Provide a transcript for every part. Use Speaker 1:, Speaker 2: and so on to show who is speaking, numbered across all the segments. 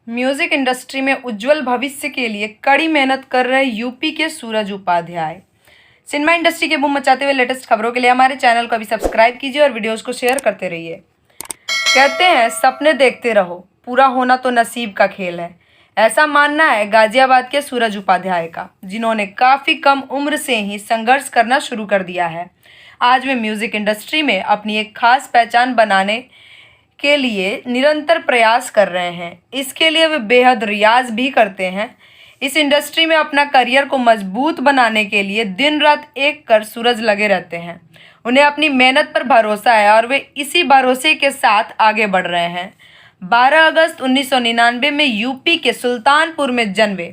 Speaker 1: Music industry में उज्जवल भविष्य के लिए कड़ी मेहनत कर रहे यूपी के सूरज उपाध्याय। सिनेमा इंडस्ट्री के बूम मचाते हुए लेटेस्ट खबरों के लिए हमारे चैनल को अभी सब्सक्राइब कीजिए और वीडियोस को शेयर करते रहिए। कहते हैं सपने देखते रहो, पूरा होना तो नसीब का खेल है। ऐसा मानना है गाजियाबाद के सूरज उपाध्याय का, जिन्होंने काफ़ी कम उम्र से ही संघर्ष करना शुरू कर दिया है। आज वे म्यूज़िक इंडस्ट्री में अपनी एक खास पहचान बनाने के लिए निरंतर प्रयास कर रहे हैं। इसके लिए वे बेहद रियाज भी करते हैं। इस इंडस्ट्री में अपना करियर को मजबूत बनाने के लिए दिन रात एक कर सूरज लगे रहते हैं। उन्हें अपनी मेहनत पर भरोसा है और वे इसी भरोसे के साथ आगे बढ़ रहे हैं। 12 अगस्त 1999 में यूपी के सुल्तानपुर में जन्मे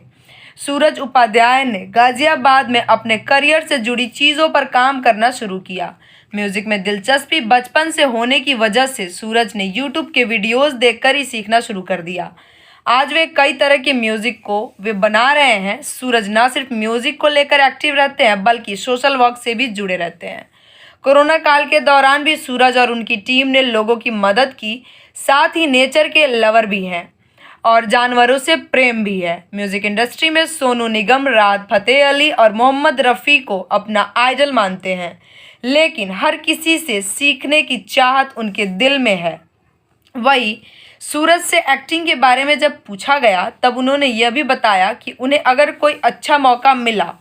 Speaker 1: सूरज उपाध्याय ने गाजियाबाद में अपने करियर से जुड़ी चीज़ों पर काम करना शुरू किया। म्यूजिक में दिलचस्पी बचपन से होने की वजह से सूरज ने यूट्यूब के वीडियोस देखकर ही सीखना शुरू कर दिया। आज वे कई तरह के म्यूजिक को वे बना रहे हैं। सूरज न सिर्फ म्यूजिक को लेकर एक्टिव रहते हैं बल्कि सोशल वर्क से भी जुड़े रहते हैं। कोरोना काल के दौरान भी सूरज और उनकी टीम ने लोगों की मदद की, साथ ही नेचर के लवर भी हैं और जानवरों से प्रेम भी है। म्यूजिक इंडस्ट्री में सोनू निगम, राहत फ़तेह अली और मोहम्मद रफ़ी को अपना आइडल मानते हैं, लेकिन हर किसी से सीखने की चाहत उनके दिल में है। वही सूरज से एक्टिंग के बारे में जब पूछा गया तब उन्होंने यह भी बताया कि उन्हें अगर कोई अच्छा मौका मिला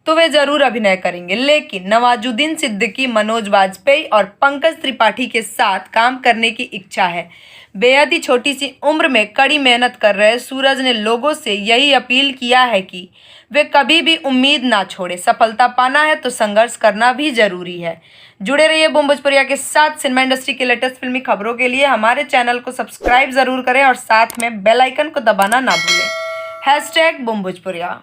Speaker 1: तो वे ज़रूर अभिनय करेंगे, लेकिन नवाजुद्दीन सिद्दीकी, मनोज वाजपेयी और पंकज त्रिपाठी के साथ काम करने की इच्छा है। बेहद ही छोटी सी उम्र में कड़ी मेहनत कर रहे सूरज ने लोगों से यही अपील किया है कि वे कभी भी उम्मीद ना छोड़े। सफलता पाना है तो संघर्ष करना भी जरूरी है। जुड़े रहिए बूम भोजपुरिया के साथ। सिनेमा इंडस्ट्री की लेटेस्ट फिल्मी खबरों के लिए हमारे चैनल को सब्सक्राइब जरूर करें और साथ में बेल आइकन को दबाना ना भूलें। #बूम भोजपुरिया।